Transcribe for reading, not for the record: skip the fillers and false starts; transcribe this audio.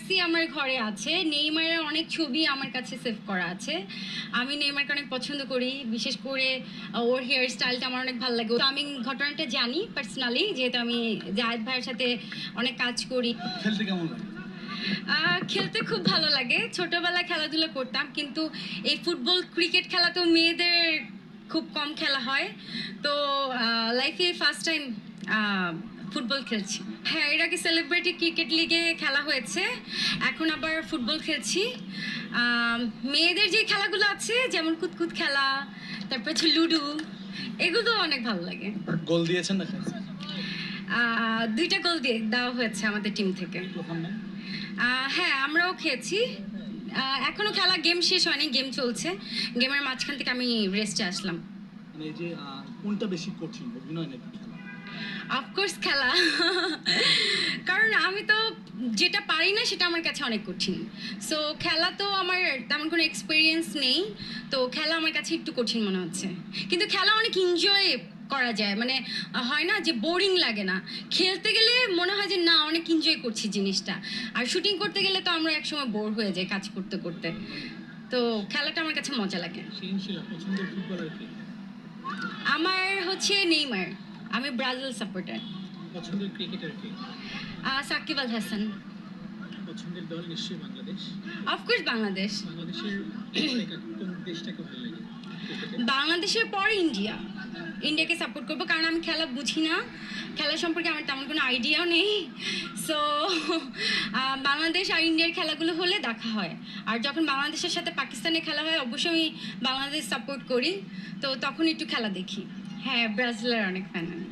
Messi আমার ঘরে আছে, নেইমারের অনেক ছবি আমার কাছে সেভ করা আছে। আমি নেইমারকে অনেক পছন্দ করি, বিশেষ করে ওর হেয়ার স্টাইলটা আমার অনেক ভালো লাগে। তো আমি ঘটনাটা জানি পার্সোনালি, যেহেতু আমি জায়েদ ভাইয়ের সাথে অনেক কাজ করি। খেলতে কেমন লাগে? খেলতে খুব ভালো লাগে। ছোটবেলায় খেলাধুলা করতাম, কিন্তু এই ফুটবল ক্রিকেট খেলা তো মেয়েদের খুব কম খেলা হয়। তো লাইফে ফার্স্ট টাইম ফুটবল খেলছি। হ্যাঁ, এর আগে সেলিব্রিটি ক্রিকেট লিগে খেলা হয়েছে, এখন আবার ফুটবল খেলছি। মেয়েদের যে খেলাগুলো আছে, যেমন কুতকুত খেলা, তারপর হচ্ছে লুডো, এগুলো অনেক ভালো লাগে। গোল দিয়েছেন না? 2টা গোল দিয়ে দেওয়া হয়েছে আমাদের টিম থেকে। হ্যাঁ, আমরাও খেয়েছি। এখনো খেলা, গেম শেষ হয়নি, গেম চলছে। গেমের মাঝখান থেকে আমি রেস্টে আসলাম। মানে এই যে কোনটা বেশি কঠিন, অভিনয় নাকি খেলা? অফকোর্স খেলা। কারণ আমি তো যেটা পারি না সেটা আমার কাছে অনেক কঠিন। সো খেলা তো আমার তেমন কোনো এক্সপিরিয়েন্স নেই, তো খেলা আমার কাছে একটু কঠিন মনে হচ্ছে। কিন্তু খেলা অনেক এনজয় করা যায়, মানে হয় না যে বোরিং লাগে না। খেলতে গেলে মনে হয় যে না, অনেক এনজয় করছি জিনিসটা। আর শুটিং করতে গেলে তো আমরা একসময় বোর হয়ে যাই কাজ করতে করতে। তো খেলাটা আমার কাছে মজা লাগে। পছন্দের ফুটবলার কে? আমার হচ্ছে নেইমার, আমি ব্রাজিল সাপোর্টার। পছন্দের ক্রিকেটার কে? সাকিব আল হাসান। পছন্দের দল নিশ্চয়ই বাংলাদেশ। অফকোর্স বাংলাদেশ। বাংলাদেশের কোন দেশটাকে ভালো লাগে? বাংলাদেশের পরে ইন্ডিয়া। ইন্ডিয়াকে সাপোর্ট করবো, কারণ আমি খেলা বুঝি না, খেলা সম্পর্কে আমার তেমন কোনো আইডিয়াও নেই। সো বাংলাদেশ আর ইন্ডিয়ার খেলাগুলো হলে দেখা হয়। আর যখন বাংলাদেশের সাথে পাকিস্তানের খেলা হয়, অবশ্যই আমি বাংলাদেশ সাপোর্ট করি, তো তখন একটু খেলা দেখি। হ্যাঁ, ব্রাজিলের অনেক ফ্যান আমি।